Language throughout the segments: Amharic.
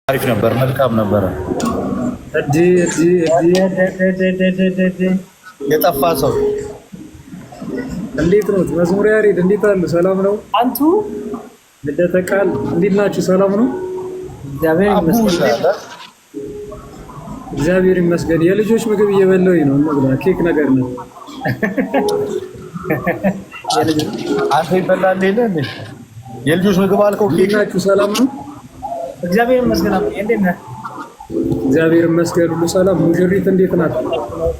አሪፍ ነበር፣ መልካም ነበረ። የጠፋ ሰው እንዴት ነው? መዝሙር ያሬድ እንዴት አሉ? ሰላም ነው? አንቱ ልደተ ቃል እንዴት ናችሁ? ሰላም ነው? እግዚአብሔር ይመስገን። የልጆች ምግብ እየበላሁኝ ነው። እንብላ። ኬክ ነገር ነው። አንተ ይበላል የለ እንዴ? የልጆች ምግብ አልከው። ኬክ ናችሁ? ሰላም ነው? እግዚአብሔር ይመስገን። እንዴት ነህ? እግዚአብሔር ይመስገን፣ ሁሉ ሰላም። ሙሽሪት እንዴት ናት?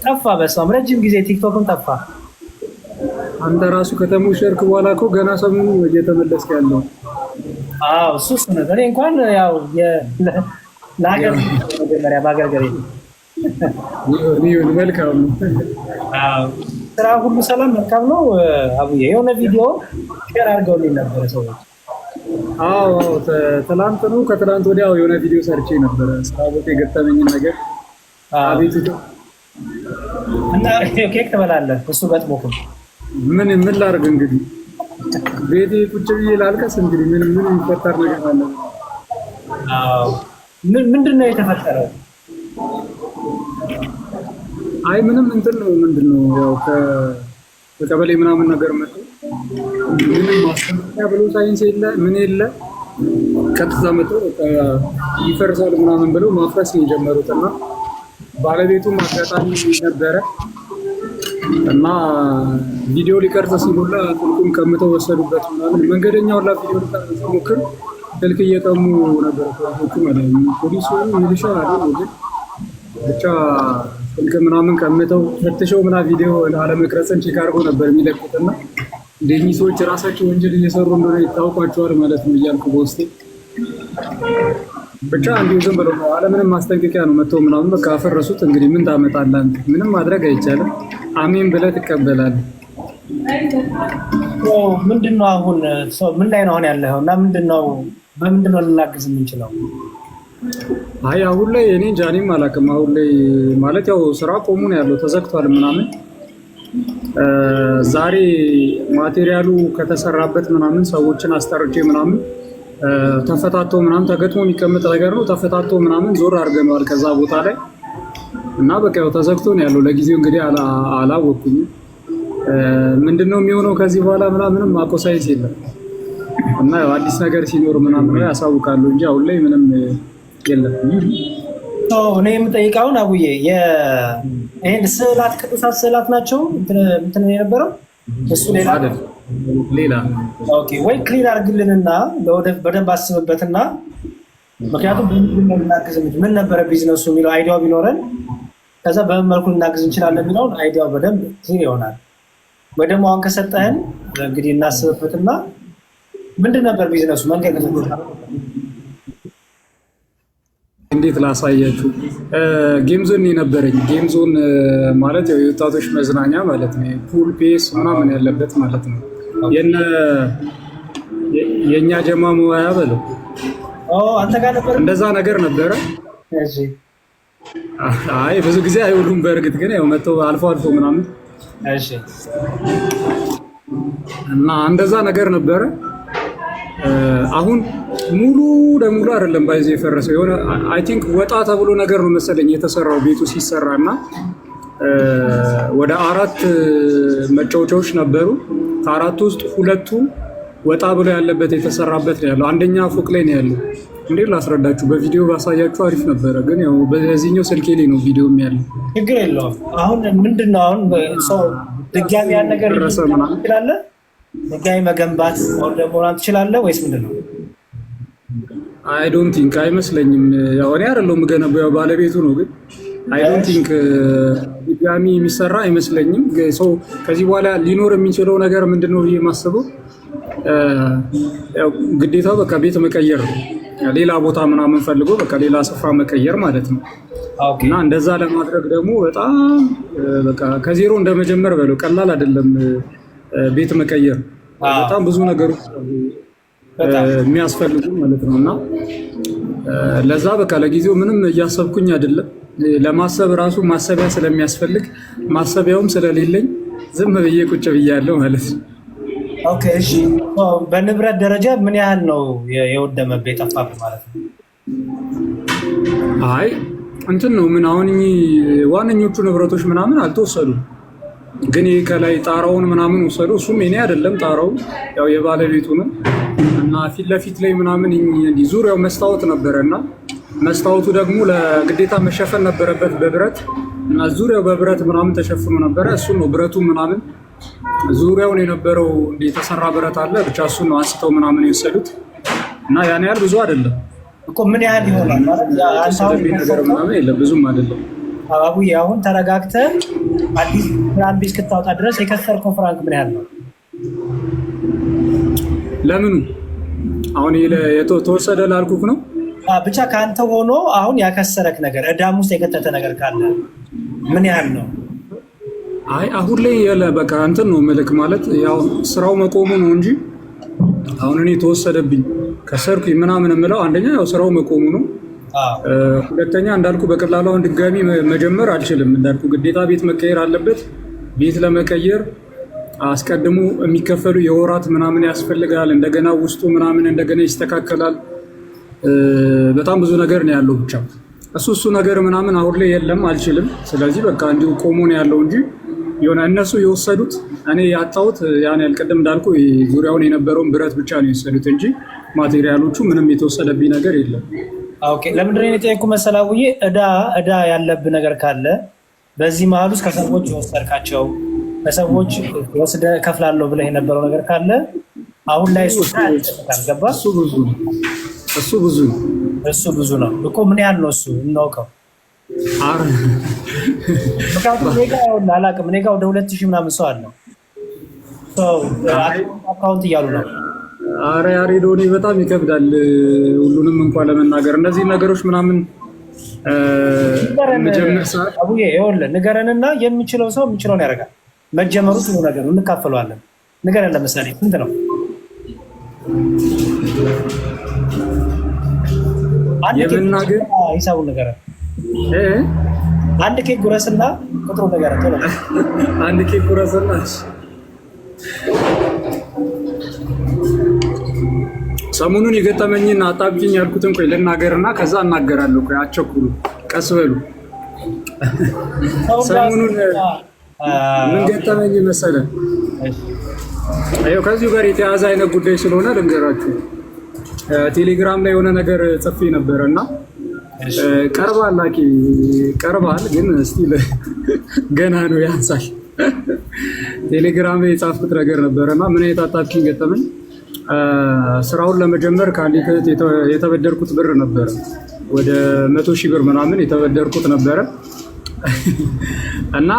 ጠፋ። በሷም ረጅም ጊዜ ቲክቶክም ጠፋ። አንተ ራሱ ከተሞሸርክ በኋላ እኮ ገና ሰሞኑን እየተመለስክ ያለው። አዎ እሱስ ነው። እኔ እንኳን ያው ለሀገር መጀመሪያ በሀገር ይሁን መልካም ነው። ስራ ሁሉ ሰላም መልካም ነው። አቡዬ የሆነ ቪዲዮ ሼር አድርገውልኝ ነበረ ሰዎች። አዎ ትላንት ነው ከትላንት ወዲያው የሆነ ቪዲዮ ሰርቼ ነበረ ስራ ቦታ የገጠመኝን ነገር። አቤቱ እና ኬክ ትበላለህ? እሱ ገጥሞክም ምን ላድርግ እንግዲህ ቤቴ ቁጭ ብዬ ላልቀስ እንግዲህ ምን የሚፈጠር ነገር አለ? አዎ ምንድን ነው የተፈጠረው? አይ ምንም እንትን ነው ምንድነው ያው ከቀበሌ ምናምን ነገር መጥቶ ምንም ማስጠንቀቂያ ብሎ ሳይንስ የለ ምን የለ ቀጥታ መጥቶ ይፈርሳል ምናምን ብለው ማፍረስ ነው የጀመሩት። እና ባለቤቱም አጋጣሚ ነበረ እና ቪዲዮ ሊቀርጽ ሲሞላ ስልኩን ቀምተው ወሰዱበት ምናምን። መንገደኛው ላ ቪዲዮ ሊቀርጽ ሲሞክር ስልክ እየቀሙ ነበር ሰዎቹ ማለት ነው። ፖሊስ ሆኑ ሚሊሻ አይደል ግን ብቻ ስልክ ምናምን ቀምተው ፈትሸው ምናምን ቪዲዮ አለመቅረጽን ቼክ አድርገው ነበር የሚለቁት። እና እንደኚህ ሰዎች ራሳቸው ወንጀል እየሰሩ እንደሆነ ይታወቋቸዋል ማለት ነው እያልኩ በውስጤ ብቻ እንዲሁ ዝም ብለው አለምንም ማስጠንቀቂያ ነው መጥተው ምናምን በቃ አፈረሱት። እንግዲህ ምን ታመጣለህ አንተ? ምንም ማድረግ አይቻልም። አሜን ብለህ ትቀበላለህ። ምንድን ነው አሁን ምን ላይ ነው አሁን ያለኸው? እና በምንድን ነው ልናግዝ የምንችለው? አይ አሁን ላይ እኔ እንጃ እኔም አላውቅም። አሁን ላይ ማለት ያው ስራ ቆሙ ነው ያለው ተዘግቷል ምናምን። ዛሬ ማቴሪያሉ ከተሰራበት ምናምን ሰዎችን አስጠርቼ ምናምን ተፈታቶ ምናምን ተገጥሞ የሚቀመጥ ነገር ነው። ተፈታቶ ምናምን ዞር አድርገነዋል ከዛ ቦታ ላይ እና በቃ ያው ተዘግቶ ነው ያለው ለጊዜው። እንግዲህ አላወኩኝም ምንድነው የሚሆነው ከዚህ በኋላ ምናምንም ማቆሳይስ የለም። እና ያው አዲስ ነገር ሲኖር ምናምን ላይ ያሳውቃሉ እንጂ አሁን ላይ ምንም የለም። እኔ የምጠይቀውን አቡዬ ይሄን ስዕላት ቅዱሳት ስዕላት ናቸው እንትን የነበረው እሱ ሌላ ኦኬ ወይ ክሊር አድርግልንና ለወደፊት በደንብ አስብበትና ምክንያቱም ምን ነበረ ቢዝነሱ የሚለው አይዲያው ቢኖረን ከዛ በምን መልኩ ልናግዝ እንችላለን የሚለውን አይዲያው በደንብ ክሊር ይሆናል። ወይ ደግሞ አሁን ከሰጠህን እንግዲህ እናስብበትና ምንድን ነበር ቢዝነሱ መንገድ እንዴት ላሳያችሁ? ጌም ዞን የነበረኝ ጌም ዞን ማለት ያው የወጣቶች መዝናኛ ማለት ነው። ፑል ፔስ ምናምን ያለበት ማለት ነው። የእኛ ጀማ መዋያ በለው አንተ ጋር ነበር እንደዛ ነገር ነበረ። አይ ብዙ ጊዜ አይውሉም በእርግጥ ግን ያው መጥተው አልፎ አልፎ ምናምን እና እንደዛ ነገር ነበረ። አሁን ሙሉ ለሙሉ አይደለም ባይዘ የፈረሰው የሆነ አይ ቲንክ ወጣ ተብሎ ነገር ነው መሰለኝ የተሰራው ቤቱ ሲሰራ እና ወደ 4 መጫወቻዎች ነበሩ። ከአራቱ ውስጥ 2ቱ ወጣ ብሎ ያለበት የተሰራበት ነው ያለው። አንደኛ ፎቅ ላይ ነው ያለው። እንዴት ላስረዳችሁ? በቪዲዮ ባሳያችሁ አሪፍ ነበረ ግን ያው በዚህኛው ስልኬ ላይ ነው ቪዲዮም ያለው። ችግር የለውም። አሁን ምንድነው አሁን ሰው ድጋሚ ያን ነገር ይችላል ድጋሚ መገንባት ወር ደግሞ ትችላለህ ወይስ ምንድነው? አይ ዶንት ቲንክ አይመስለኝም። ያው እኔ አይደለሁም ገነባው ያው ባለቤቱ ነው። ግን አይ ዶንት ቲንክ ድጋሚ የሚሰራ አይመስለኝም። ሰው ከዚህ በኋላ ሊኖር የሚችለው ነገር ምንድነው ብዬ የማስበው ያው ግዴታው በቃ ቤት መቀየር ነው። ሌላ ቦታ ምናምን ፈልጎ በቃ ሌላ ስፍራ መቀየር ማለት ነው። እና እንደዛ ለማድረግ ደግሞ በጣም በቃ ከዜሮ እንደመጀመር በለው ቀላል አይደለም። ቤት መቀየር በጣም ብዙ ነገሮች የሚያስፈልጉ ማለት ነው። እና ለዛ በቃ ለጊዜው ምንም እያሰብኩኝ አይደለም። ለማሰብ ራሱ ማሰቢያ ስለሚያስፈልግ ማሰቢያውም ስለሌለኝ ዝም ብዬ ቁጭ ብያለሁ ማለት ነው። ኦኬ እሺ። በንብረት ደረጃ ምን ያህል ነው የወደመብህ የጠፋብህ ማለት ነው? አይ እንትን ነው ምን አሁን ዋነኞቹ ንብረቶች ምናምን አልተወሰዱም፣ ግን ይሄ ከላይ ጣራውን ምናምን ወሰዱ። እሱም የኔ አይደለም ጣራው ያው የባለቤቱ ነው። እና ፊት ለፊት ላይ ምናምን ዙሪያው መስታወት ነበረ እና መስታወቱ ደግሞ ለግዴታ መሸፈን ነበረበት በብረት እና ዙሪያው በብረት ምናምን ተሸፍኖ ነበረ። እሱን ነው ብረቱ ምናምን ዙሪያውን የነበረው የተሰራ ብረት አለ ብቻ እሱን ነው አንስተው ምናምን የወሰዱት እና ያን ያህል ብዙ አይደለም እኮ ምን ያህል ይሆናል ማለት ነገር ምናምን የለም ብዙም አይደለም። አቡዬ አሁን ተረጋግተህ አዲስ ፕላን ቢ እስክታወጣ ድረስ የከሰርከው ፍራንክ ምን ያህል ነው? ለምኑ አሁን የተወሰደ ላልኩህ ነው ብቻ ከአንተ ሆኖ አሁን ያከሰረክ ነገር እዳም ውስጥ የከተተ ነገር ካለ ምን ያህል ነው? አይ አሁን ላይ በቃ እንትን ነው መልክ ማለት ያው ስራው መቆሙ ነው እንጂ አሁን እኔ ተወሰደብኝ ከሰርኩኝ ምናምን የምለው አንደኛ ያው ስራው መቆሙ ነው። ሁለተኛ እንዳልኩ በቀላሉ አሁን ድጋሚ መጀመር አልችልም። እንዳልኩ ግዴታ ቤት መቀየር አለበት። ቤት ለመቀየር አስቀድሞ የሚከፈሉ የወራት ምናምን ያስፈልጋል። እንደገና ውስጡ ምናምን እንደገና ይስተካከላል። በጣም ብዙ ነገር ነው ያለው። ብቻ እሱ ነገር ምናምን አሁን ላይ የለም አልችልም። ስለዚህ በቃ እንዲሁ ቆሞ ነው ያለው እንጂ የሆነ እነሱ የወሰዱት እኔ ያጣሁት ያን ያልቀደም እንዳልኩ ዙሪያውን የነበረውን ብረት ብቻ ነው የወሰዱት እንጂ ማቴሪያሎቹ ምንም የተወሰደብኝ ነገር የለም። ኦኬ ለምንድን ነው የጠየኩ መሰላውዬ እዳ ያለብህ ነገር ካለ በዚህ መሀል ውስጥ ከሰዎች የወሰድካቸው ከሰዎች ወስደ ከፍላለሁ ብለህ የነበረው ነገር ካለ አሁን ላይ እሱ ገባ። እሱ ብዙ ነው እኮ ምን ያህል ነው እሱ እናውቀው። ምክንያቱም እኔ ጋር አላውቅም። እኔ ጋር ወደ 2000 ምናምን ሰው አለ አካውንት እያሉ ነው። አረ ያሬዶ እኔ በጣም ይከብዳል ሁሉንም እንኳን ለመናገር እነዚህ ነገሮች ምናምን መጀመር ሰዓት አቡዬ ይኸውልህ ንገረንና የሚችለው ሰው የሚችለውን ያደርጋል። መጀመሩ ጥሩ ነገር ነው፣ እንካፈለዋለን። ንገረን ለምሳሌ ስንት ነው? የምናገር ሂሳቡን ንገረን። አንድ ኬክ ጉረስና ቁጥሩ ንገረን ቶሎ። አንድ ኬክ ጉረስና ሰሞኑን የገጠመኝን አጣብቂኝ ያልኩትን ቆይ ልናገርና ከዛ እናገራለሁ። ቆይ አቸኩሉ፣ ቀስ በሉ። ሰሞኑን ምን ገጠመኝ መሰለህ? ከዚሁ ጋር የተያዘ አይነት ጉዳይ ስለሆነ ልንገራችሁ። ቴሌግራም ላይ የሆነ ነገር ጽፌ ነበረ እና ቀርባል ግን ስቲል ገና ነው ያንሳል። ቴሌግራም ላይ የጻፍኩት ነገር ነበረ እና ምን አይነት አጣብቂኝ ገጠመኝ። ስራውን ለመጀመር ከአንዲት እህት የተበደርኩት ብር ነበረ። ወደ 100,000 ብር ምናምን የተበደርኩት ነበረ እና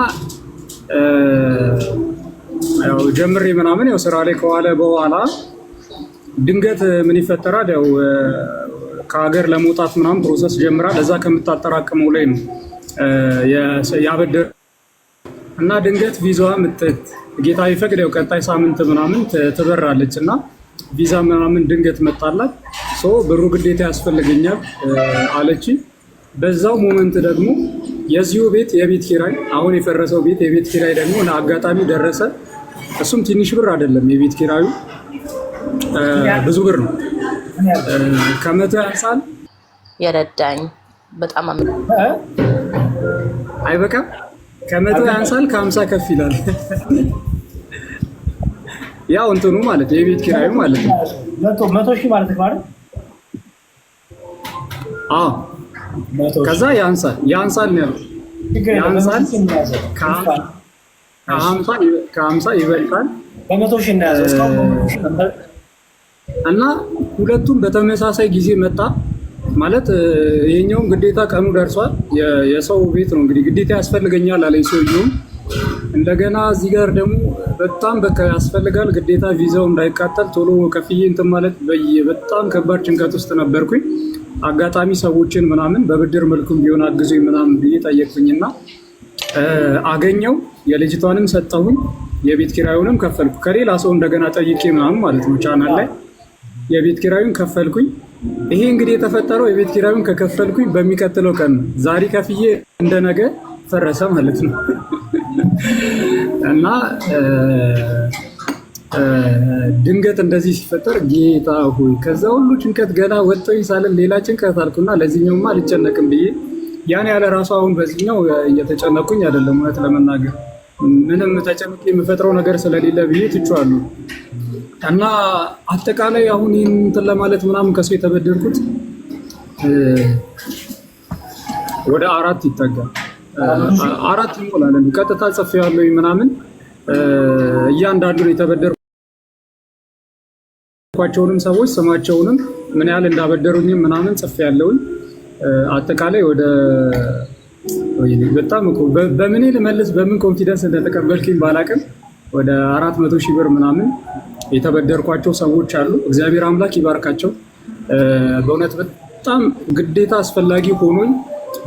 ያው ጀምሬ ምናምን ያው ስራ ላይ ከዋለ በኋላ ድንገት ምን ይፈጠራል? ያው ከሀገር ለመውጣት ምናምን ፕሮሰስ ጀምራል። ለዛ ከምታጠራቅመው ላይ ነው ያበደር እና ድንገት ቪዛዋ ጌታ ይፈቅድ ያው ቀጣይ ሳምንት ምናምን ትበራለች እና ቪዛ ምናምን ድንገት መጣላት። ብሩ ግዴታ ያስፈልገኛል አለች። በዛው ሞመንት ደግሞ የዚሁ ቤት የቤት ኪራይ አሁን የፈረሰው ቤት የቤት ኪራይ ደግሞ አጋጣሚ ደረሰ። እሱም ትንሽ ብር አይደለም፣ የቤት ኪራዩ ብዙ ብር ነው። ከመቶ ያንሳል። የረዳኝ በጣም አይበቃም። ከመቶ ያንሳል፣ ከ50 ከፍ ይላል። ያው እንትኑ ማለት የቤት ኪራዩ ማለት ነው። 100,000 ማለት ነው አይደል? አዎ ከዛ ያንሳል ነው ያለው። ያንሳል ከ50 ይበልጣል። በ100,000 እናያዘው እስካሁን እና ሁለቱም በተመሳሳይ ጊዜ መጣ ማለት ይሄኛውም ግዴታ ቀኑ ደርሷል። የሰው ቤት ነው እንግዲህ ግዴታ ያስፈልገኛል አለኝ ሰውዬውም። እንደገና እዚህ ጋር ደግሞ በጣም በቃ ያስፈልጋል ግዴታ ቪዛው እንዳይቃጠል ቶሎ ከፍዬ እንትን ማለት በጣም ከባድ ጭንቀት ውስጥ ነበርኩኝ። አጋጣሚ ሰዎችን ምናምን በብድር መልኩም ቢሆን አግዙኝ ምናምን ብዬ ጠየቅኩኝና አገኘው። የልጅቷንም ሰጠሁኝ፣ የቤት ኪራዩንም ከፈልኩ። ከሌላ ሰው እንደገና ጠይቄ ምናምን ማለት ነው ቻናል ላይ የቤት ኪራዩን ከፈልኩኝ። ይሄ እንግዲህ የተፈጠረው የቤት ኪራዩን ከከፈልኩኝ በሚቀጥለው ቀን ነው። ዛሬ ከፍዬ እንደነገ ፈረሰ ማለት ነው። እና ድንገት እንደዚህ ሲፈጠር ጌታ ሆይ ከዛ ሁሉ ጭንቀት ገና ወጥቶኝ ሳለን ሌላ ጭንቀት አልኩና ለዚህኛውማ አልጨነቅም ብዬ ያን ያለ ራሱ አሁን በዚህኛው እየተጨነቁኝ አይደለም እውነት ለመናገር ምንም ተጨምቄ የምፈጥረው ነገር ስለሌለ ብዬ ትቼዋለሁ። እና አጠቃላይ አሁን ይህን እንትን ለማለት ምናምን ከሰው የተበደርኩት ወደ 4 ይጠጋል 4 ይሞላል። ቀጥታ ጽፌዋለሁ ምናምን እያንዳንዱን የተበደርኳቸውንም ሰዎች ስማቸውንም ምን ያህል እንዳበደሩኝም ምናምን ጽፌያለሁኝ። አጠቃላይ ወደ በጣም እኮ በምን ልመልስ በምን ኮንፊደንስ እንደተቀበልኩኝ ባላቅም ወደ 400 ሺህ ብር ምናምን የተበደርኳቸው ሰዎች አሉ። እግዚአብሔር አምላክ ይባርካቸው። በእውነት በጣም ግዴታ አስፈላጊ ሆኖኝ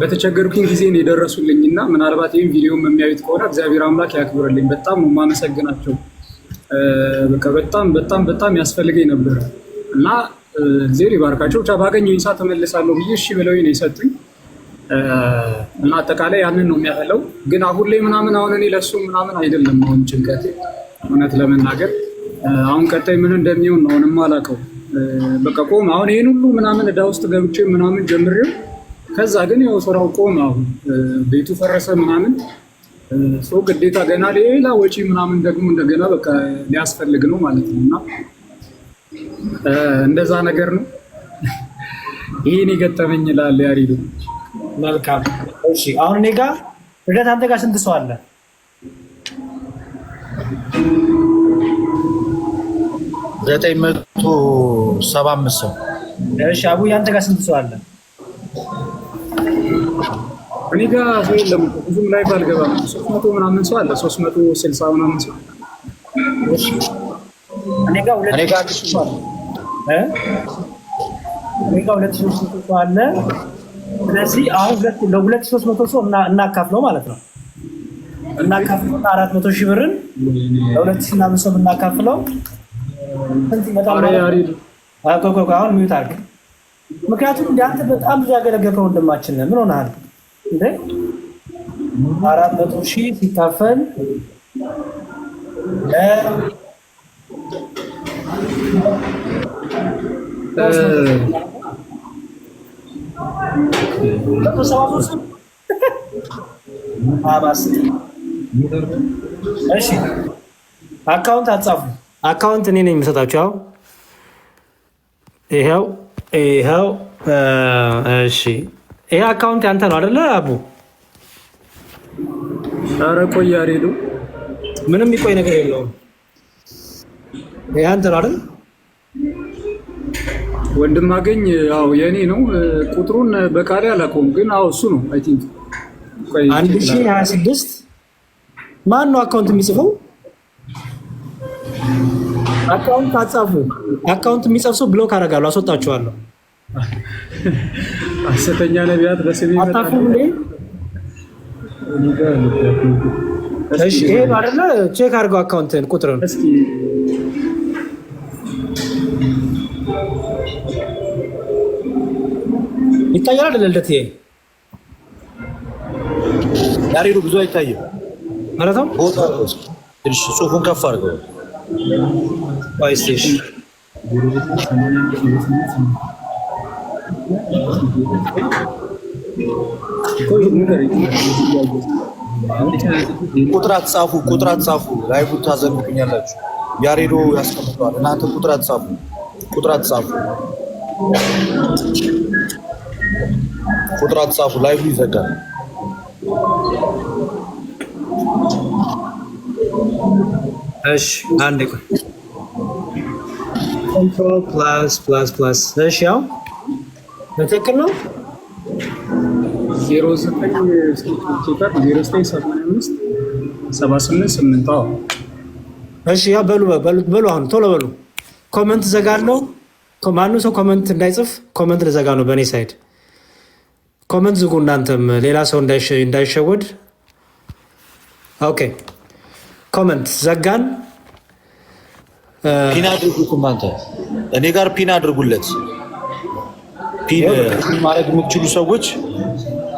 በተቸገርኩኝ ጊዜ ነው የደረሱልኝና ምናልባት ይህን ቪዲዮም የሚያዩት ከሆነ እግዚአብሔር አምላክ ያክብርልኝ። በጣም ነው የማመሰግናቸው። በቃ በጣም ያስፈልገኝ ነበር እና እግዚአብሔር ይባርካቸው። ብቻ ባገኘሁኝ ሰዓት ተመልሳለሁ ብዬ እሺ ብለውኝ ነው የሰጡኝ እና አጠቃላይ ያንን ነው የሚያፈለው። ግን አሁን ላይ ምናምን አሁን እኔ ለሱ ምናምን አይደለም አሁን ጭንቀቴ እውነት ለመናገር አሁን ቀጣይ ምን እንደሚሆን ነው አሁን የማላውቀው። በቃ ቆም አሁን ይሄን ሁሉ ምናምን ዕዳ ውስጥ ገብቼ ምናምን ጀምሬው ከዛ ግን ያው ስራው ቆም አሁን ቤቱ ፈረሰ ምናምን ሰው ግዴታ ገና ሌላ ወጪ ምናምን ደግሞ እንደገና በቃ ሊያስፈልግ ነው ማለት ነው እና እንደዛ ነገር ነው። ይሄን የገጠመኝ ይላል ያሪዱ። መልካም እሺ። አሁን እኔ ጋር ልደት አንተ ጋር ስንት ሰው አለ? 975 ሰው። እሺ አቡዬ አንተ ጋር ስንት ሰው አለ? እኔ ጋር ሰው የለም ብዙም ላይ ባልገባም 300 ምናምን ሰው አለ 360 ምናምን ሰው። እኔ ጋር 200 ሰው አለ እኔ ጋር 200 ሰው አለ። ስለዚህ አሁን ለ200 ሰው እናካፍለው ማለት ነው። እናካፍለው 400 ሺህ ብርን ለ200 ሰው እናካፍለው እንት ይመጣል ማለት ነው። አሁን ሚዩት አድርግ። ምክንያቱም አንተ በጣም ብዙ ያገለገልከው ወንድማችን ነህ። ምን ሆነሃል እንዴ? 400 ሺህ ሲካፈል እሺ አካውንት አጻፉ። አካውንት እኔ ነኝ የምሰጣችሁ። ይሄው እሺ ይሄ አካውንት ያንተ ነው አይደለ አቡ? ኧረ ቆይ ያሬዱ ምንም የሚቆይ ነገር የለውም። ይሄ አንተ ነው አይደል? ወንድም አገኝ ያው የኔ ነው። ቁጥሩን በቃሌ አላውቀውም ግን አው እሱ ነው አይ ቲንክ 1026 ማን ነው አካውንት የሚጽፈው? አካውንት አጻፉ። አካውንት የሚጽፍ ሰው ብሎክ አደርጋለሁ፣ አስወጣችኋለሁ። ሐሰተኛ ነቢያት በስሜ አጣፉ እንዴ? እሺ ይሄ አይደለ? ቼክ አድርገው አካውንትን ቁጥሩን እስኪ ይታያል አይደል? ልደት ይሄ ያሬዱ ብዙ አይታይም ማለት ነው። ትንሽ ጽሑፉን ከፍ አድርገው ዋይስቴሽ ቁጥር አትጻፉ። ላይቭ ታዘግቡኛላችሁ። ያሬዶ ያስቀምጠዋል። እናንተ ቁጥር አትጻፉ። ላይቭ ይዘጋል። እሺ አንዴ ቆይ። ኮንትሮል ፕላስ እሺ ያው በትክክል ነው። 0978 እሺ ያው በሉ አሁን ቶሎ በሉ። ኮመንት ዘጋለሁ። ማንም ሰው ኮመንት እንዳይጽፍ ኮመንት ልዘጋ ነው በእኔ ሳይድ። ኮመንት ዝጉ እናንተም ሌላ ሰው እንዳይሸወድ። ኦኬ ኮመንት ዘጋን። ፒን አድርጉት እናንተ እኔ ጋር ፒን አድርጉለት። ፒን ማድረግ የምትችሉ ሰዎች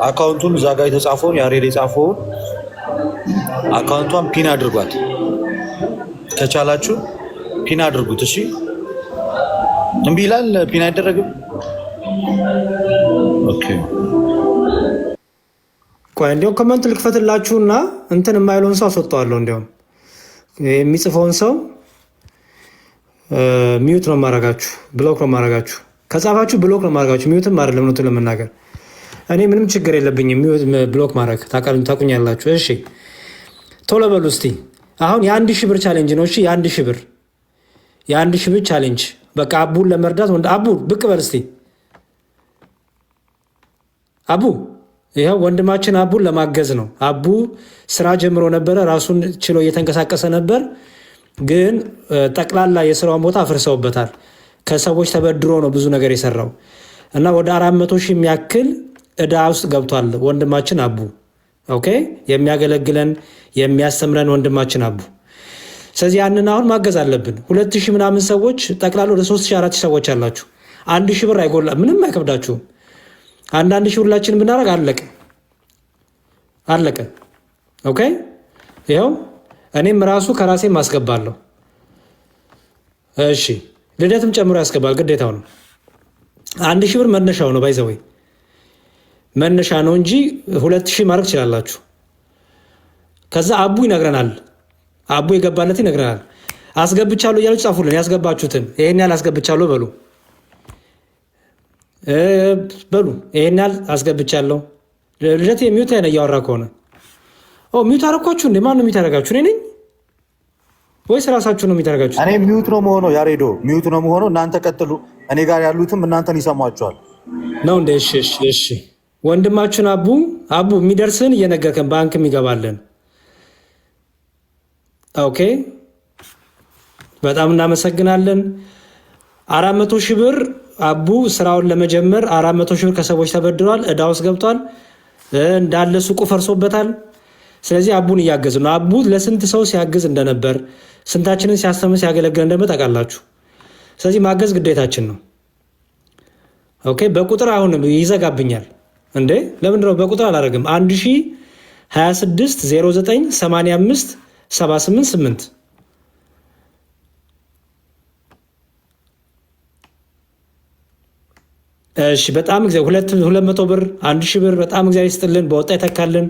አካውንቱን እዛ ጋር የተጻፈውን ያሬድ የጻፈውን አካውንቷን ፒን አድርጓት ከቻላችሁ። ፒን አድርጉት። እሺ እምቢ ይላል። ፒን አይደረግም። ኦኬ ቆይ እንዲያው ኮመንት ልክፈትላችሁና እንትን የማይለውን ሰው አስወጣዋለሁ። እንዲያው የሚጽፈውን ሰው ሚዩት ነው ማረጋችሁ፣ ብሎክ ነው ማረጋችሁ። ከጻፋችሁ ብሎክ ነው ማረጋችሁ፣ ሚዩትም አይደለም ነው ለመናገር። እኔ ምንም ችግር የለብኝም ሚዩት ብሎክ ማድረግ ታቁኛላችሁ። እሺ ቶሎ በሉ እስቲ። አሁን የ1000 ብር ቻሌንጅ ነው። እሺ የ1000 ብር ቻሌንጅ በቃ አቡን ለመርዳት አቡ ብቅ በል እስቲ። አቡ ይኸው ወንድማችን አቡን ለማገዝ ነው። አቡ ስራ ጀምሮ ነበረ፣ ራሱን ችሎ እየተንቀሳቀሰ ነበር፣ ግን ጠቅላላ የስራውን ቦታ አፍርሰውበታል። ከሰዎች ተበድሮ ነው ብዙ ነገር የሰራው እና ወደ 400,000 የሚያክል እዳ ውስጥ ገብቷል ወንድማችን አቡ። ኦኬ የሚያገለግለን የሚያስተምረን ወንድማችን አቡ። ስለዚህ ያንን አሁን ማገዝ አለብን። 2000 ምናምን ሰዎች ጠቅላላ ወደ 3000-4000 ሰዎች አላችሁ። 1000 ብር አይጎላ፣ ምንም አይከብዳችሁም። አንዳንድ ሺህ ሁላችን ብናደርግ አለቀ። ኦኬ ይኸው እኔም ራሱ ከራሴ ማስገባለሁ። እሺ ልደትም ጨምሮ ያስገባል፣ ግዴታው ነው። 1000 ብር መነሻው ነው፣ ባይዘወይ መነሻ ነው እንጂ 2000 ማድረግ ትችላላችሁ። ከዛ አቡ ይነግረናል፣ አቡ የገባለት ይነግረናል። አስገብቻለሁ እያሉ ጻፉልን፣ ያስገባችሁትን ይሄን ያህል አስገብቻለሁ በሉ ይሄን ያህል አስገብቻለሁ። ልደት የሚዩት ላይ ነው እያወራ ከሆነ ሚዩት አረኳችሁ እንዴ? ማን ነው ሚዩት ያደርጋችሁ? እኔ ነኝ ወይስ ራሳችሁ ነው ሚዩት ያደርጋችሁ? እኔ ሚዩት ነው መሆነው፣ ያሬዶ ሚዩት ነው መሆነው። እናንተ ቀጥሉ፣ እኔ ጋር ያሉትም እናንተን ይሰማችኋል ነው እንዴ? እሺ ወንድማችን አቡ የሚደርስን እየነገርከን ባንክ የሚገባለን። ኦኬ በጣም እናመሰግናለን። 400,000 ብር አቡ ስራውን ለመጀመር 400,000 ብር ከሰዎች ተበድሯል፣ እዳ ውስጥ ገብቷል፣ እንዳለ ሱቁ ፈርሶበታል። ስለዚህ አቡን እያገዝ ነው። አቡ ለስንት ሰው ሲያግዝ እንደነበር፣ ስንታችንን ሲያስተምር ሲያገለግል እንደነበር ታውቃላችሁ። ስለዚህ ማገዝ ግዴታችን ነው። ኦኬ በቁጥር አሁን ይዘጋብኛል እንዴ? ለምንድን ነው በቁጥር አላደርግም? 1026 09 85 78 8 እሺ በጣም እግዚአብሔር 200 ብር 1000 ብር በጣም እግዚአብሔር ይስጥልን፣ በወጣ ይተካልን።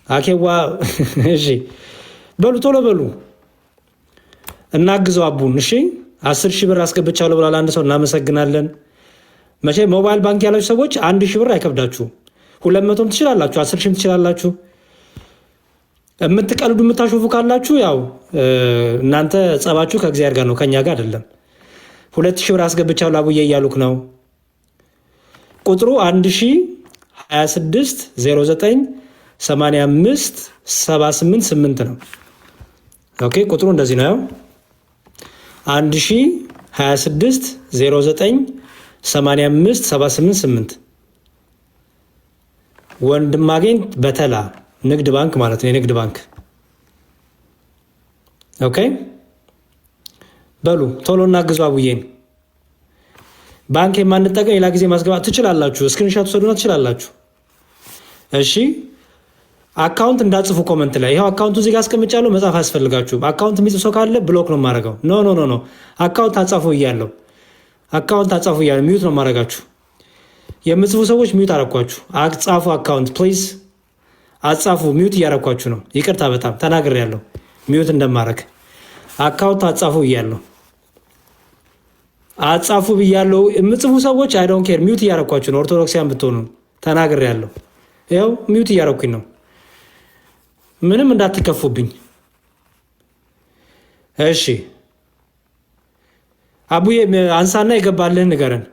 አኬዋ እሺ በሉ ቶሎ በሉ እናግዘው አቡን። እሺ 10,000 ብር አስገብቻለሁ ብሏል አንድ ሰው፣ እናመሰግናለን። መቼ ሞባይል ባንክ ያላችሁ ሰዎች 1000 ብር አይከብዳችሁ፣ 200ም ትችላላችሁ፣ 10,000ም ትችላላችሁ። የምትቀልዱ የምታሾፉ ካላችሁ ያው እናንተ ጸባችሁ ከእግዚአብሔር ጋር ነው፣ ከኛ ጋር አይደለም። 2,000 ብር አስገብቻለሁ አቡዬ እያሉክ ነው። ቁጥሩ 1026 09 85 78 8 ነው። ኦኬ ቁጥሩ እንደዚህ ነው። 1026 09 85 78 8 ወንድማገኝ በተላ ንግድ ባንክ ማለት ነው፣ የንግድ ባንክ። ኦኬ በሉ ቶሎ እናግዙ አቡዬን። ባንክ የማንጠቀም ሌላ ጊዜ ማስገባት ትችላላችሁ። ስክሪንሾት ወሰዱና ትችላላችሁ። እሺ አካውንት እንዳጽፉ ኮመንት ላይ ይሄው አካውንቱ እዚህ ጋር አስቀምጫለሁ። መጻፍ አያስፈልጋችሁም። አካውንት የሚጽፍ ሰው ካለ ብሎክ ነው የማደርገው። ኖ አካውንት አጻፉ እያለሁ ሚዩት ነው የማደርጋችሁ። የምጽፉ ሰዎች ሚዩት አረኳችሁ። አጻፉ አካውንት ፕሊዝ አጻፉ። ሚዩት እያረኳችሁ ነው። ይቅርታ በጣም ተናግሬያለሁ ሚዩት እንደማደርግ። አካውንት አጻፉ እያለሁ አጻፉ ብያለሁ። የምጽፉ ሰዎች አይ ዶንት ኬር ሚዩት እያረኳችሁ ነው። ኦርቶዶክሲያን ብትሆኑ ተናግሬያለሁ። ይኸው ሚዩት እያረኩኝ ነው። ምንም እንዳትከፉብኝ እሺ። አቡዬ አንሳና የገባልህን ንገረን።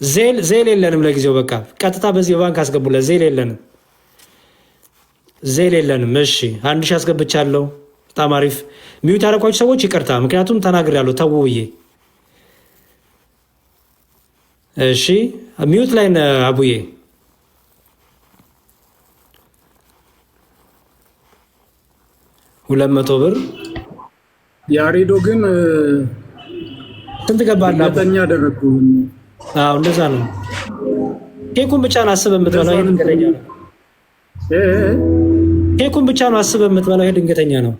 ዜል የለንም ለጊዜው። በቃ ቀጥታ በዚህ በባንክ አስገቡለት። ዜል የለንም። እሺ 1000 አስገብቻለሁ። በጣም አሪፍ። ሚዩት ያረኳችሁ ሰዎች ይቅርታ፣ ምክንያቱም ተናግሬያለሁ ተው ብዬ። እሺ ሚዩት ላይ አቡዬ 200 ብር ያሬዶ ግን ስንት ገባላ? ሁለተኛ አደረኩ። እንደዛ ነው። ኬኩን ብቻ አስበህ የምትበላው ይሄን ገደኛ ነው። ኬኩን ብቻ ነው አስበህ የምትበላው። ይሄ ድንገተኛ ነው።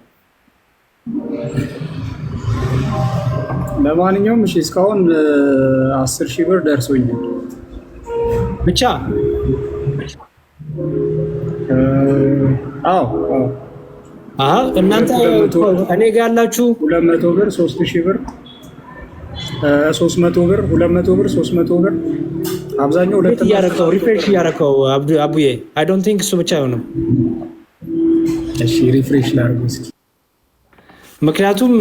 ለማንኛውም እሺ እስካሁን 10,000 ብር ደርሶኛል ብቻ። አዎ እናንተ እኔ ጋር ያላችሁ 200 ብር 3,000 ብር 300 ብር 200 ብር 300 ብር አብዛኛው ሁለት እያደረከው ሪፍሬሽ እያደረከው አቡዬ አይ ዶንት ቲንክ እሱ ብቻ አይሆንም። እሺ ሪፍሬሽ ላድርግ እስኪ። ምክንያቱም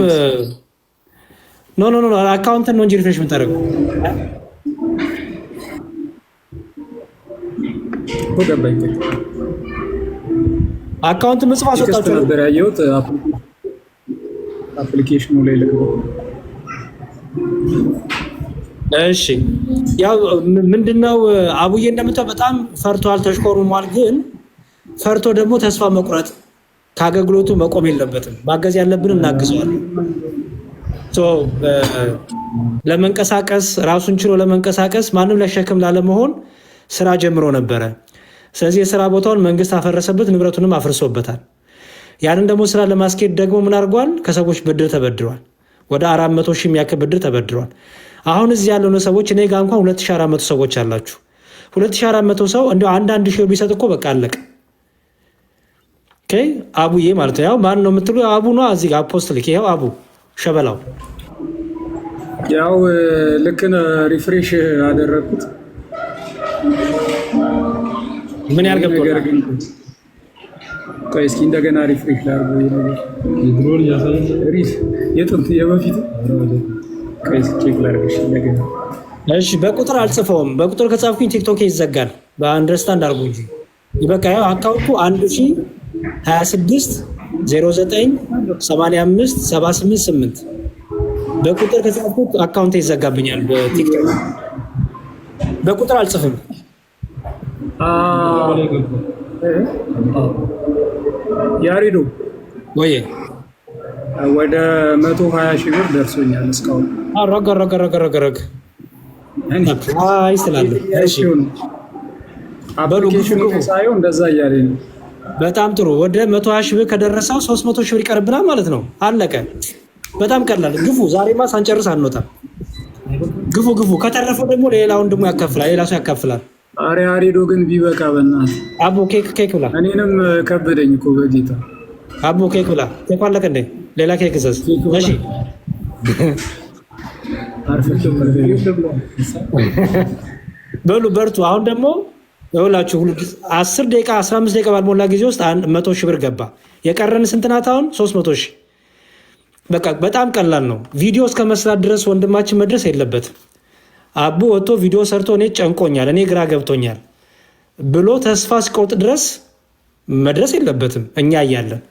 ኖ አካውንትን ነው እንጂ ሪፍሬሽ የምታደርገው ገባኝ። አካውንት ምጽፍ አስወጣችሁ ነበር ያየሁት አፕሊኬሽኑ ላይ ልገባ። እሺ ያው ምንድነው አቡዬ እንደምታው በጣም ፈርቷል፣ ተሽኮርሟል። ግን ፈርቶ ደግሞ ተስፋ መቁረጥ ከአገልግሎቱ መቆም የለበትም። ማገዝ ያለብን እናግዘዋለን። ለመንቀሳቀስ ራሱን ችሎ ለመንቀሳቀስ ማንም ለሸክም ላለመሆን ስራ ጀምሮ ነበረ። ስለዚህ የስራ ቦታውን መንግስት አፈረሰበት፣ ንብረቱንም አፍርሶበታል። ያንን ደግሞ ስራ ለማስኬድ ደግሞ ምን አድርጓል? ከሰዎች ብድር ተበድሯል። ወደ 400,000 የሚያክል ብድር ተበድሯል። አሁን እዚህ ያለው ሰዎች እኔ ጋር እንኳን 2400 ሰዎች አላችሁ። 2400 ሰው እንደው አንዳንድ ሺህ ቢሰጥ እኮ በቃ አለቀ። ኦኬ አቡዬ ማለት ነው። ያው ማን ነው የምትሉ? አቡ ነው እዚህ ጋር አፖስትሊክ። ይሄው አቡ ሸበላው ያው ልክ ሪፍሬሽ አደረኩት። ምን ያልገባው? ቆይ እስኪ እንደገና ሪፍሬሽ ላድርገው። የድሮን ያሳየኝ የጥንት የበፊት ቆይ እስኪ ቼክ ላድርግሽ እንደገና። እሺ በቁጥር አልጽፈውም። በቁጥር ከጻፍኩኝ ቲክቶክ ይዘጋል። በአንደርስታንድ አድርጉ እንጂ ይበቃ። ያው አካውንቱ 1026 09 85 788 በቁጥር ከጻፍኩት አካውንት ይዘጋብኛል በቲክቶክ። በቁጥር አልጽፍም። ያሪዶ ወይ ወደ 120,000 ብር ደርሶኛል እስካሁን። ረግ አይ ስላለ እሺ አፕሊኬሽኑ ሳይሆን እንደዛ እያለኝ ነው። በጣም ጥሩ። ወደ 120,000 ብር ከደረሰው 300,000 ብር ይቀርብናል ማለት ነው። አለቀ። በጣም ቀላል። ግፉ። ዛሬማ ሳንጨርስ አንወጣም። ግፉ። ከተረፈው ደግሞ ሌላ ወንድሙ ያካፍላል፣ ሌላ ሰው ያካፍላል። አሬ አሪዶ ግን ቢበቃ በእናትህ አቦ ኬክ ብላ። እኔንም ከበደኝ እኮ በጌታ አቦ ኬክ ብላ። ኬክ አለቀ እንዴ? ሌላ ኬክ እዘዝ። እሺ በሉ በርቱ። አሁን ደግሞ ይኸውላችሁ 10 ደቂቃ 15 ደቂቃ ባልሞላ ጊዜ ውስጥ 100,000 ብር ገባ። የቀረን ስንት ናት አሁን? 300,000። በቃ በጣም ቀላል ነው። ቪዲዮ እስከ መስራት ድረስ ወንድማችን መድረስ የለበትም። አቡ ወጥቶ ቪዲዮ ሰርቶ እኔ ጨንቆኛል፣ እኔ ግራ ገብቶኛል ብሎ ተስፋ እስኪቆርጥ ድረስ መድረስ የለበትም። እኛ እያለን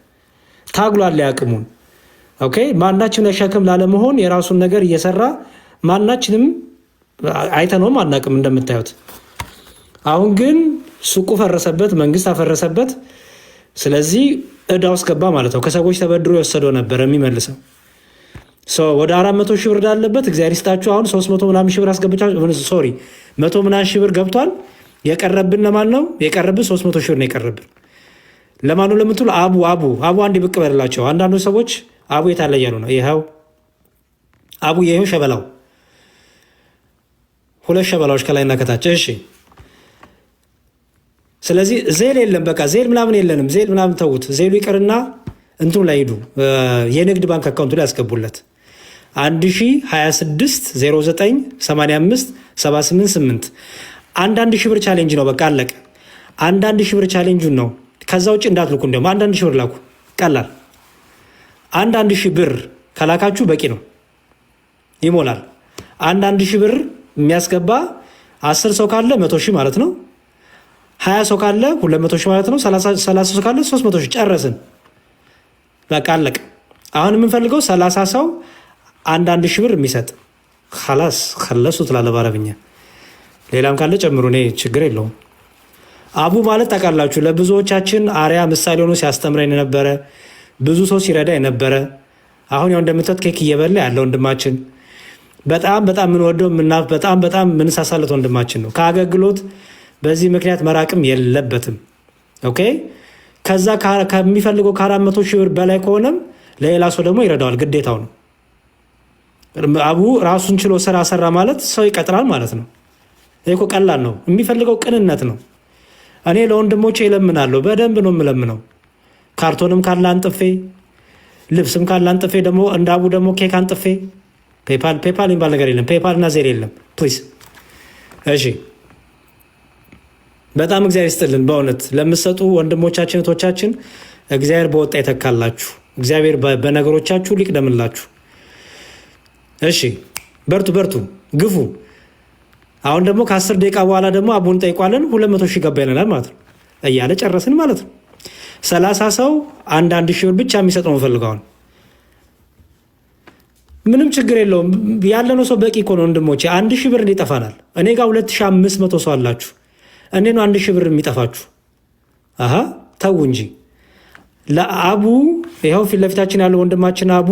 ታግሏል ያቅሙን። ኦኬ ማናችን ሸክም ላለመሆን የራሱን ነገር እየሰራ ማናችንም አይተነውም አናቅም እንደምታዩት። አሁን ግን ሱቁ ፈረሰበት፣ መንግስት አፈረሰበት። ስለዚህ እዳ ውስጥ ገባ ማለት ነው። ከሰዎች ተበድሮ የወሰደው ነበር የሚመልሰው። ወደ 400,000 ብር እንዳለበት እግዚአብሔር ይስጣችሁ። አሁን 300 ምናምን ሺህ ብር አስገብቻችሁ 100 ምናምን ሺህ ብር ገብቷል። የቀረብን ለማን ነው? የቀረብን 300 ሺህ ብር ነው የቀረብን። ለማን ነው ለምትሉ አቡ አንድ ብቅ በላቸው። አንዳንዱ ሰዎች አቡ የታለ እያሉ ነው። ይኸው አቡ ይኸው ሸበላው 2 ሸበላዎች ከላይና ከታች። እሺ ስለዚህ ዜል የለም። በቃ ዜል ምናምን የለንም። ዜል ምናምን ተዉት። ዜሉ ይቅርና እንትኑ ላይ ሂዱ። የንግድ ባንክ አካውንቱ ላይ ያስገቡለት 1026 09 85 788 አንዳንድ ሺህ ብር ቻሌንጅ ነው። በቃ አለቀ። አንዳንድ ሺህ ብር ቻሌንጁን ነው። ከዛ ውጭ እንዳትልኩ። እንዲያውም አንዳንድ ሺህ ብር ላኩ። ቀላል። አንዳንድ ሺህ ብር ከላካችሁ በቂ ነው፣ ይሞላል። አንዳንድ ሺህ ብር የሚያስገባ 10 ሰው ካለ 100,000 ማለት ነው። 20 ሰው ካለ 200,000 ማለት ነው። 30 ሰው ካለ 300,000 ጨረስን። በቃ አለቀ። አሁን የምንፈልገው 30 ሰው አንዳንድ ሺህ ብር የሚሰጥ ላስ ከለሱ ትላለ በአረብኛ። ሌላም ካለ ጨምሩ፣ እኔ ችግር የለውም። አቡ ማለት ታውቃላችሁ፣ ለብዙዎቻችን አርያ ምሳሌ ሆኖ ሲያስተምረን የነበረ ብዙ ሰው ሲረዳ የነበረ አሁን ያው እንደምታዩት ኬክ እየበላ ያለ ወንድማችን በጣም የምንወደው በጣም የምንሳሳለት ወንድማችን ነው። ከአገልግሎት በዚህ ምክንያት መራቅም የለበትም። ኦኬ። ከዛ ከሚፈልገው ከ400 ሺህ ብር በላይ ከሆነም ለሌላ ሰው ደግሞ ይረዳዋል፣ ግዴታው ነው። አቡ ራሱን ችሎ ስራ ሰራ ማለት ሰው ይቀጥራል ማለት ነው። ይሄ እኮ ቀላል ነው። የሚፈልገው ቅንነት ነው። እኔ ለወንድሞቼ እለምናለሁ፣ በደንብ ነው የምለምነው። ካርቶንም ካለ አንጥፌ፣ ልብስም ካለ አንጥፌ፣ ደግሞ እንደ አቡ ደግሞ ኬክ አንጥፌ። ፔፓል የሚባል ነገር የለም፣ ፔፓል እና ዜር የለም ፕሊዝ። እሺ በጣም እግዚአብሔር ይስጥልን በእውነት ለምትሰጡ ወንድሞቻችን እህቶቻችን፣ እግዚአብሔር በወጣ ይተካላችሁ። እግዚአብሔር በነገሮቻችሁ ሊቅደምላችሁ። እሺ በርቱ በርቱ፣ ግፉ። አሁን ደግሞ ከ10 ደቂቃ በኋላ ደግሞ አቡን ጠይቋለን። 200 ሺህ ገባ ይለናል ማለት ነው እያለ ጨረስን ማለት ነው። 30 ሰው አንድ ሺህ ብር ብቻ የሚሰጠው ፈልገዋል። ምንም ችግር የለውም። ያለነው ሰው በቂ እኮ ነው ወንድሞቼ። 1 ሺህ ብር እንዲጠፋናል። እኔ ጋር 2500 ሰው አላችሁ። እኔ ነው 1 ሺህ ብር የሚጠፋችሁ? አሀ ተው እንጂ። ለአቡ ይኸው ፊት ለፊታችን ያለው ወንድማችን አቡ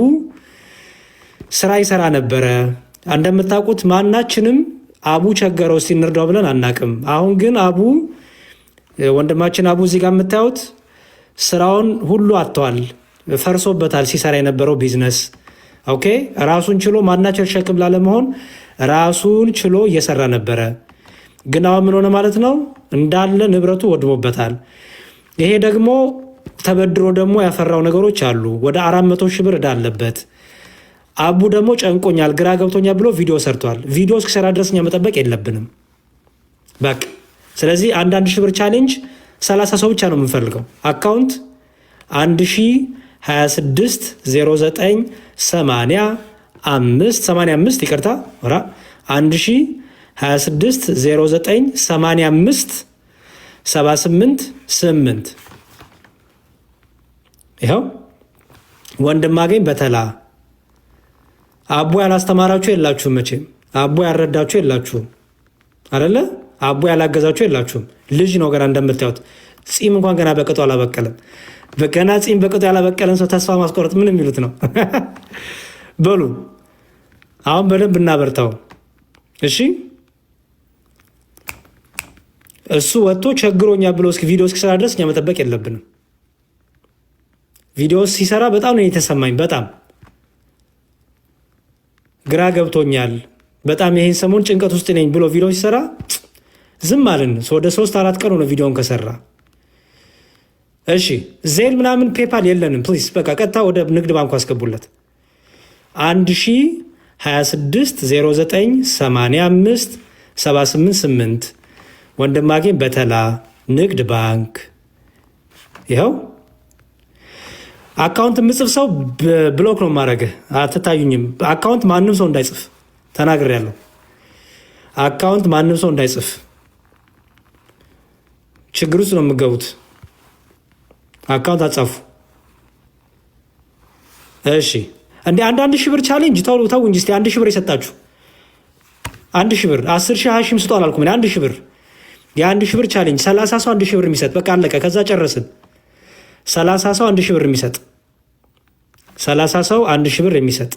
ስራ ይሰራ ነበረ። እንደምታውቁት ማናችንም አቡ ቸገረው እስቲ እንርዳው ብለን አናቅም። አሁን ግን አቡ ወንድማችን አቡ እዚህ ጋር የምታዩት ስራውን ሁሉ አጥተዋል፣ ፈርሶበታል ሲሰራ የነበረው ቢዝነስ። ኦኬ ራሱን ችሎ ማናቸው ሸክም ላለመሆን ራሱን ችሎ እየሰራ ነበረ። ግን አሁን ምን ሆነ ማለት ነው? እንዳለ ንብረቱ ወድሞበታል። ይሄ ደግሞ ተበድሮ ደግሞ ያፈራው ነገሮች አሉ። ወደ 400 ሺህ ብር ዕዳ አለበት። አቡ ደግሞ ጨንቆኛል፣ ግራ ገብቶኛል ብሎ ቪዲዮ ሰርቷል። ቪዲዮ እስኪሰራ ድረስ እኛ መጠበቅ የለብንም በቃ። ስለዚህ 1 ሺህ ብር ቻሌንጅ 30 ሰው ብቻ ነው የምንፈልገው። አካውንት 1026 09 85 ይቅርታ 1026 09 85 78 8 ይኸው ወንድማገኝ በተላ አቡ ያላስተማራችሁ የላችሁም መቼም። አቡ ያልረዳችሁ የላችሁም አይደለ? አቡ ያላገዛችሁ የላችሁም። ልጅ ነው ገና እንደምታዩት። ጺም እንኳን ገና በቅጡ አላበቀለም። ገና ጺም በቅጡ ያላበቀለን ሰው ተስፋ ማስቆረጥ ምን የሚሉት ነው? በሉ አሁን በደንብ እናበርታው እሺ። እሱ ወጥቶ ቸግሮኛ ብሎ ቪዲዮ እስኪሰራ ድረስ እኛ መጠበቅ የለብንም። ቪዲዮ ሲሰራ በጣም ነው የተሰማኝ። በጣም ግራ ገብቶኛል፣ በጣም ይሄን ሰሞን ጭንቀት ውስጥ ነኝ ብሎ ቪዲዮ ሲሰራ ዝም አልን። ወደ 3-4 ቀን ሆነ ቪዲዮን ከሰራ። እሺ ዜል ምናምን ፔፓል የለንም ፕሊዝ። በቃ ቀጥታ ወደ ንግድ ባንኩ አስገቡለት። 1026 09 85 788 ወንድማገኝ በተላ ንግድ ባንክ። ይኸው አካውንት የምጽፍ ሰው ብሎክ ነው ማድረግ። አትታዩኝም። አካውንት ማንም ሰው እንዳይጽፍ ተናግሬያለሁ። አካውንት ማንም ሰው እንዳይጽፍ፣ ችግር ውስጥ ነው የምገቡት። አካውንት አጻፉ እሺ። እንደ 1 ሺህ ብር ቻሌንጅ ተው እንጂ እስቲ 1 ሺህ ብር የሰጣችሁ 1 ሺህ ብር 10 ሺህ 20 ሺህ ስጡ አላልኩም። 1 ሺህ ብር የ1 ሺህ ብር ቻሌንጅ 30 ሰው 1 ሺህ ብር የሚሰጥ በቃ አለቀ። ከዛ ጨረስን። 30 ሰው 1 ሺህ ብር የሚሰጥ 30 ሰው 1 ሺህ ብር የሚሰጥ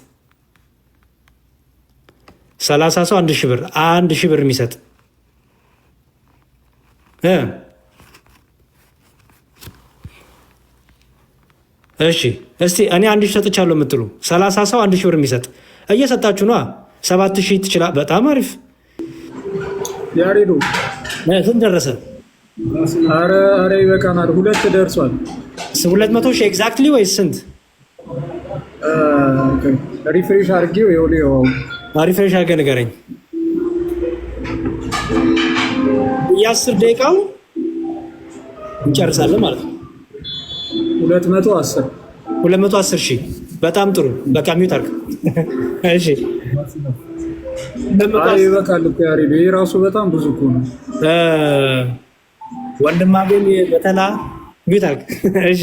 30 ሰው 1 ሺህ ብር 1 ሺህ ብር የሚሰጥ እሺ። እስቲ እኔ 1 ሺህ ሰጥቻለሁ የምትሉ 30 ሰው 1 ሺህ ብር የሚሰጥ እየሰጣችሁ ነዋ። 7000 ትችላል። በጣም አሪፍ ያሬዶ ስንት ደረሰ? አረ ይበቃናል። 2 ደርሷል። 200 ሺህ ኤግዛክትሊ ወይስ ስንት? ሪፍሬሽ አድርጌው ይኸውልህ። ሪፍሬሽ አድርገህ ንገረኝ። የ10 ደቂቃው እንጨርሳለን ማለት ነው። 210 ሺህ በጣም ጥሩ። በቃ ሚውት አድርግ እሺ። ይበቃል እኮ ያሬዶ። ይሄ ራሱ በጣም ብዙ እኮ ነው። ወንድማገኝ በተላ ሚውት አድርግ እሺ።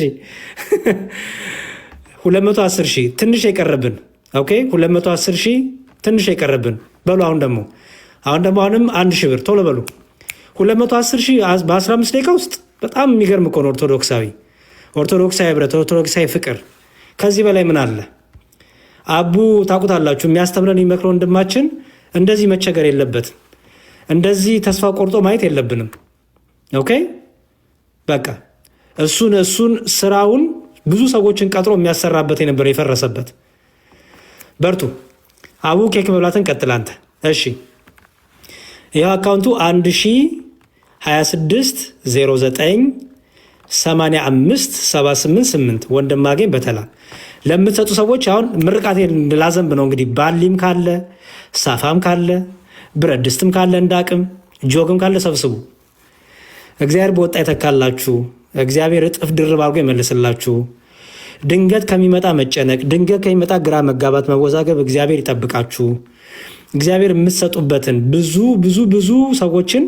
210 ሺህ ትንሽ የቀረብን። ኦኬ 210 ሺህ ትንሽ የቀረብን በሉ። አሁንም 1 ሺህ ብር ቶሎ በሉ። 210 ሺህ በ15 ደቂቃ ውስጥ በጣም የሚገርም እኮ ነው። ኦርቶዶክሳዊ ህብረት፣ ኦርቶዶክሳዊ ፍቅር፣ ከዚህ በላይ ምን አለ? አቡ ታውቁታላችሁ፣ የሚያስተምረን የሚመክረው ወንድማችን እንደዚህ መቸገር የለበትም። እንደዚህ ተስፋ ቆርጦ ማየት የለብንም። ኦኬ በቃ እሱን ስራውን ብዙ ሰዎችን ቀጥሮ የሚያሰራበት የነበረ የፈረሰበት። በርቱ አቡ ኬክ መብላትን ቀጥል አንተ። እሺ ይህ አካውንቱ 1026098578 ወንድማገኝ በተላ ለምትሰጡ ሰዎች አሁን ምርቃቴ ላዘንብ ነው እንግዲህ። ባሊም ካለ ሳፋም ካለ ብረት ድስትም ካለ እንዳቅም ጆግም ካለ ሰብስቡ። እግዚአብሔር በወጣ ይተካላችሁ። እግዚአብሔር እጥፍ ድርብ አድርጎ ይመልስላችሁ። ድንገት ከሚመጣ መጨነቅ፣ ድንገት ከሚመጣ ግራ መጋባት፣ መወዛገብ እግዚአብሔር ይጠብቃችሁ። እግዚአብሔር የምትሰጡበትን ብዙ ብዙ ብዙ ሰዎችን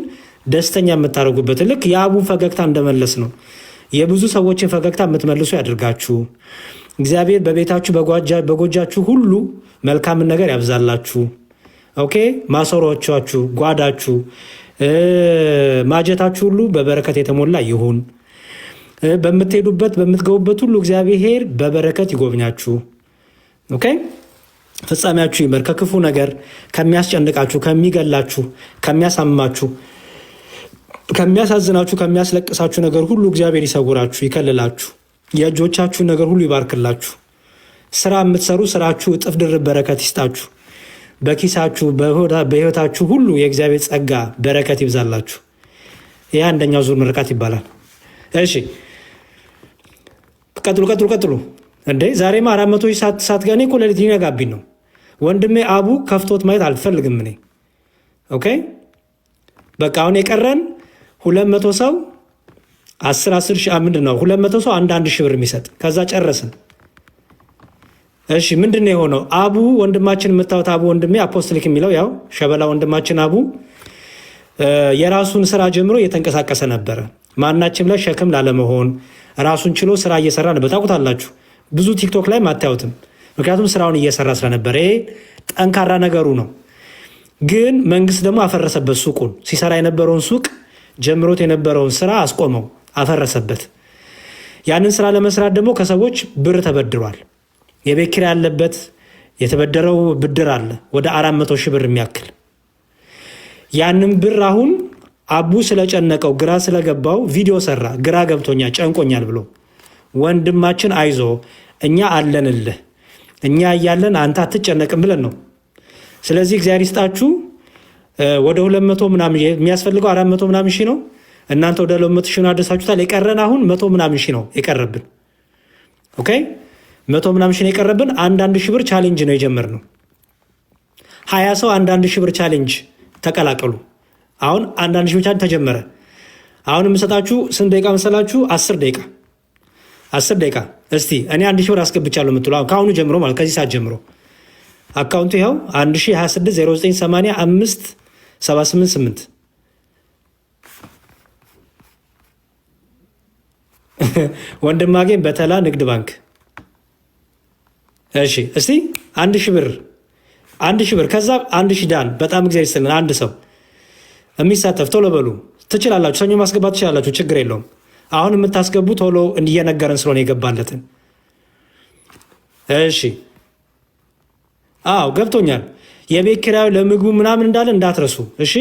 ደስተኛ የምታደርጉበትን ልክ የአቡን ፈገግታ እንደመለስ ነው የብዙ ሰዎችን ፈገግታ የምትመልሱ ያድርጋችሁ። እግዚአብሔር በቤታችሁ በጎጃችሁ ሁሉ መልካምን ነገር ያብዛላችሁ። ኦኬ ማሰሮቻችሁ፣ ጓዳችሁ፣ ማጀታችሁ ሁሉ በበረከት የተሞላ ይሁን። በምትሄዱበት በምትገቡበት ሁሉ እግዚአብሔር በበረከት ይጎብኛችሁ። ኦኬ ፍጻሜያችሁ ይመር። ከክፉ ነገር ከሚያስጨንቃችሁ፣ ከሚገላችሁ፣ ከሚያሳምማችሁ፣ ከሚያሳዝናችሁ፣ ከሚያስለቅሳችሁ ነገር ሁሉ እግዚአብሔር ይሰውራችሁ፣ ይከልላችሁ። የእጆቻችሁን ነገር ሁሉ ይባርክላችሁ። ስራ የምትሰሩ ስራችሁ እጥፍ ድርብ በረከት ይስጣችሁ። በኪሳችሁ በህይወታችሁ ሁሉ የእግዚአብሔር ጸጋ በረከት ይብዛላችሁ። ይህ አንደኛው ዙር ምርቃት ይባላል። እሺ ቀጥሉ እንዴ ዛሬማ 400 ሰዓት ጋር እኮ ሌሊት ሊነጋብኝ ነው። ወንድሜ አቡ ከፍቶት ማየት አልፈልግም እኔ። ኦኬ በቃ አሁን የቀረን 200 ሰው 10 ሺህ ምንድን ነው 200 ሰው አንድ ሺህ ብር የሚሰጥ ከዛ ጨረስን። እሺ ምንድን ነው የሆነው? አቡ ወንድማችን የምታዩት አቡ ወንድሜ አፖስትሊክ የሚለው ያው ሸበላ ወንድማችን አቡ የራሱን ስራ ጀምሮ እየተንቀሳቀሰ ነበረ። ማናችም ላይ ሸክም ላለመሆን ራሱን ችሎ ስራ እየሰራ ነበር። ታውቁታላችሁ። ብዙ ቲክቶክ ላይ አታዩትም፣ ምክንያቱም ስራውን እየሰራ ስለነበረ። ይሄ ጠንካራ ነገሩ ነው። ግን መንግስት ደግሞ አፈረሰበት። ሱቁን ሲሰራ የነበረውን ሱቅ ጀምሮት የነበረውን ስራ አስቆመው፣ አፈረሰበት። ያንን ስራ ለመስራት ደግሞ ከሰዎች ብር ተበድሯል። የቤት ኪራይ ያለበት የተበደረው ብድር አለ ወደ 400 ሺህ ብር የሚያክል። ያንን ብር አሁን አቡ ስለጨነቀው ግራ ስለገባው ቪዲዮ ሰራ። ግራ ገብቶኛል ጨንቆኛል ብሎ ወንድማችን አይዞ እኛ አለንልህ፣ እኛ እያለን አንተ አትጨነቅም ብለን ነው። ስለዚህ እግዚአብሔር ይስጣችሁ። ወደ 200 ምናምን የሚያስፈልገው 400 ምናምን ሺህ ነው። እናንተ ወደ 200 ሺህ አደረሳችሁታል። የቀረን አሁን 100 ምናምን ሺህ ነው የቀረብን። ኦኬ 100 ምናምን ሺህ ነው የቀረብን። አንዳንድ ሺህ ብር ቻሌንጅ ነው የጀመርነው። 20 ሰው አንዳንድ ሺህ ብር ቻሌንጅ ተቀላቀሉ። አሁን አንዳንድ ሺህ ብቻ ተጀመረ። አሁን የምሰጣችሁ ስንት ደቂቃ መሰላችሁ? 10 ደቂቃ። እስቲ እኔ 1 ሺህ ብር አስገብቻለሁ የምትሉ ከአሁኑ ጀምሮ ማለት ከዚህ ሰዓት ጀምሮ አካውንቱ ይኸው 1026098578 ወንድማገኝ በተላ ንግድ ባንክ። እሺ እስቲ 1 ሺህ ብር ከዛ 1 ሺህ ዳን። በጣም እግዚአብሔር ይስጥልን። አንድ ሰው የሚሳተፍ ቶሎ በሉ። ትችላላችሁ፣ ሰኞ ማስገባት ትችላላችሁ፣ ችግር የለውም። አሁን የምታስገቡ ቶሎ እየነገረን ስለሆነ የገባለትን። እሺ አዎ ገብቶኛል። የቤት ኪራዩ ለምግቡ ምናምን እንዳለ እንዳትረሱ እሺ።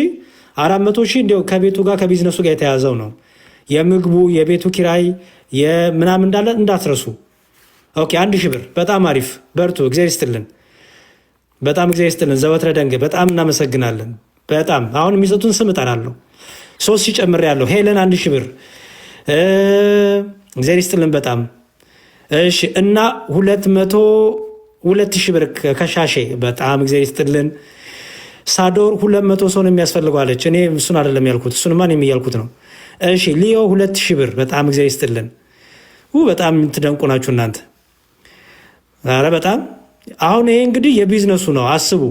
400 ሺህ እንዲያው ከቤቱ ጋር ከቢዝነሱ ጋር የተያዘው ነው። የምግቡ የቤቱ ኪራይ ምናምን እንዳለ እንዳትረሱ። ኦኬ 1 ሺህ ብር በጣም አሪፍ። በርቱ፣ እግዚአብሔር ይስጥልን። በጣም እግዚአብሔር ይስጥልን። ዘወትረ ደንገ በጣም እናመሰግናለን። በጣም አሁን የሚሰጡን ስም እጠራለሁ። 3 ሺህ ጨምሬያለሁ። ሄለን 1 ሺህ ብር እግዚአብሔር ይስጥልን በጣም እሺ። እና 200 ሺህ ብር ከሻሼ በጣም እግዚአብሔር ይስጥልን። ሳዶር 200 ሰው ነው የሚያስፈልገው አለች። እኔ እሱን አይደለም ያልኩት፣ እሱንማ እኔም እያልኩት ነው። እሺ ሊዮ 2 ሺህ ብር በጣም እግዚአብሔር ይስጥልን። በጣም ትደንቁ ናችሁ እናንተ። ኧረ በጣም አሁን ይሄ እንግዲህ የቢዝነሱ ነው አስቡ።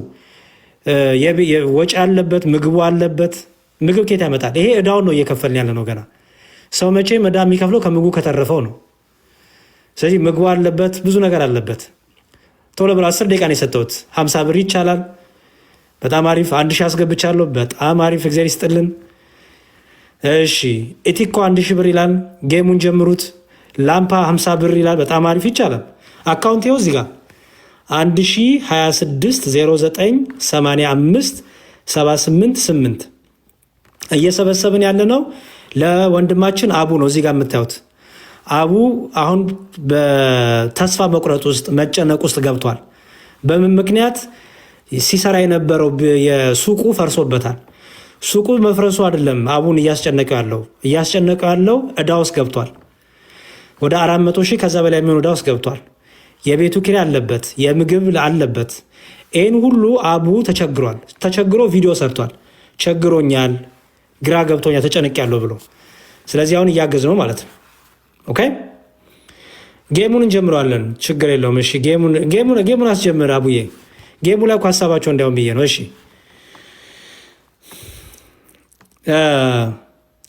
ወጪ አለበት፣ ምግቡ አለበት። ምግብ ከየት ያመጣል? ይሄ እዳውን ነው እየከፈልን ያለ ነው ገና። ሰው መቼም እዳ የሚከፍለው ከምግቡ ከተረፈው ነው። ስለዚህ ምግቡ አለበት፣ ብዙ ነገር አለበት። ቶሎ ብሎ 10 ደቂቃ ነው የሰጠሁት። 50 ብር ይቻላል። በጣም አሪፍ። 1 ሺህ አስገብቻለሁ። በጣም አሪፍ። እግዚአብሔር ይስጥልን። እሺ ኢቲኮ 1 ሺህ ብር ይላል። ጌሙን ጀምሩት። ላምፓ 50 ብር ይላል። በጣም አሪፍ ይቻላል። አካውንት ይኸው እዚህ ጋር 1026098578 እየሰበሰብን ያለ ነው ለወንድማችን አቡ ነው። እዚህ ጋር የምታዩት አቡ አሁን በተስፋ መቁረጥ ውስጥ መጨነቅ ውስጥ ገብቷል። በምን ምክንያት? ሲሰራ የነበረው የሱቁ ፈርሶበታል። ሱቁ መፍረሱ አይደለም አቡን እያስጨነቀው ያለው እዳ ውስጥ ገብቷል። ወደ 400,000 ከዛ በላይ የሚሆን እዳ ውስጥ ገብቷል። የቤቱ ኪራይ አለበት፣ የምግብ አለበት። ይህን ሁሉ አቡ ተቸግሯል። ተቸግሮ ቪዲዮ ሰርቷል። ቸግሮኛል፣ ግራ ገብቶኛል፣ ተጨንቄያለሁ ብሎ። ስለዚህ አሁን እያገዝ ነው ማለት ነው። ኦኬ ጌሙን እንጀምረዋለን። ችግር የለውም። እሺ ጌሙን አስጀምር አቡዬ። ጌሙ ላይ እኮ ሀሳባቸው እንዲያውም ብዬ ነው። እሺ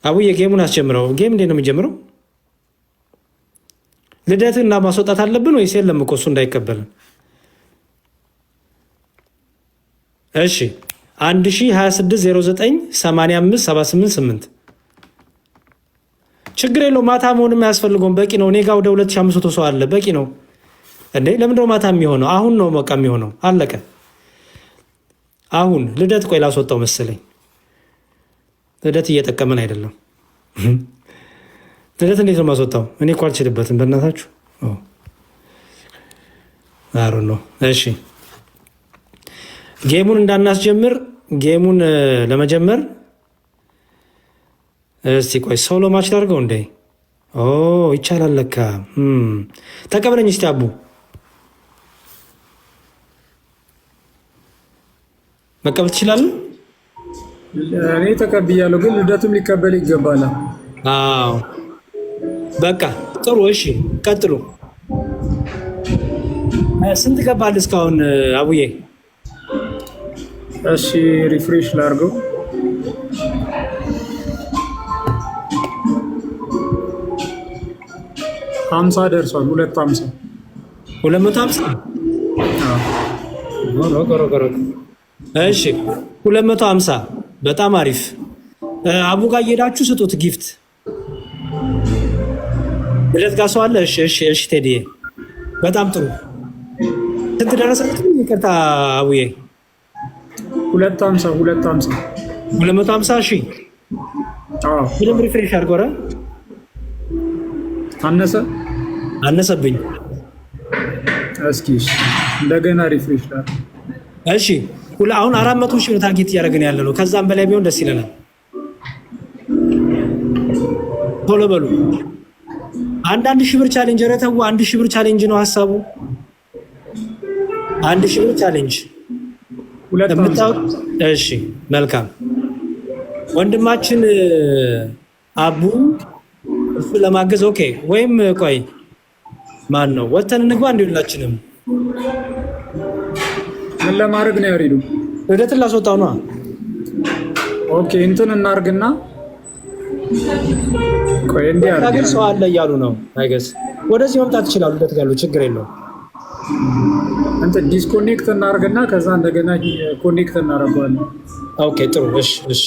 አቡዬ ጌሙን አስጀምረው። ጌም እንዴት ነው የሚጀምረው? ልደትን እና ማስወጣት አለብን ወይስ የለም? እኮ እሱ እንዳይቀበልን። እሺ 1026098578 ችግር የለው። ማታ መሆንም አያስፈልገውም። በቂ ነው። እኔ ጋ ወደ 2500 ሰው አለ። በቂ ነው እንዴ? ለምንድነው ማታ የሚሆነው? አሁን ነው በቃ የሚሆነው። አለቀ። አሁን ልደት ቆይ ላስወጣው መሰለኝ። ልደት እየጠቀመን አይደለም። ልደት እንዴት ነው ማስወጣው? እኔ እኮ አልችልበትም። በእናታችሁ አሮ ነው። እሺ ጌሙን እንዳናስጀምር ጌሙን ለመጀመር እስቲ ቆይ ሶሎ ማች ላድርገው እንዴ? ይቻላል ለካ። ተቀበለኝ እስቲ አቡ። መቀበል ትችላለህ? እኔ ተቀብያለሁ፣ ግን ልደቱም ሊቀበል ይገባል። አዎ በቃ ጥሩ። እሺ ቀጥሉ። ስንት ገባል እስካሁን አቡዬ? እሺ ሪፍሬሽ ላድርገው። 50 ደርሷል። 250 እሺ 250 በጣም አሪፍ። አቡ ጋር እየሄዳችሁ ስጡት ጊፍት። ልደት ጋር ሰው አለ? እሺ ቴዲዬ በጣም ጥሩ። ስንት ደረሰ? ይቅርታ አቡዬ 250 ሺህ። ምንም ሪፍሬሽ አድርጎ ኧረ አነሰብኝ። እስኪ እንደገና ሪፍሬሽ ላድርግ። እሺ አሁን 400,000 ነው ታርጌት እያደረግን ያለ ነው። ከዛም በላይ ቢሆን ደስ ይለናል። ቶሎ በሉ። 1,000 ብር ቻሌንጅ። ኧረ ተው 1,000 ብር ቻሌንጅ ነው ሀሳቡ። 1,000 ብር ቻሌንጅ የምታውቅ። እሺ መልካም ወንድማችን አቡ እሱ ለማገዝ ኦኬ። ወይም ቆይ ማን ነው ወተን እንግባ እንዲሁላችንም ምን ለማድረግ ነው ያሪዱ? ልደትን ላስወጣው ነው። ኦኬ እንትን እናርግና ቆይ እንዴ አርጋ ሰው አለ እያሉ ነው። አይገስ ወደዚህ መምጣት ይችላሉ። ልደት ጋር ችግር የለውም። እንትን ዲስኮኔክት እናርግና ከዛ እንደገና ኮኔክት እናደርገዋለን። ኦኬ ጥሩ። እሺ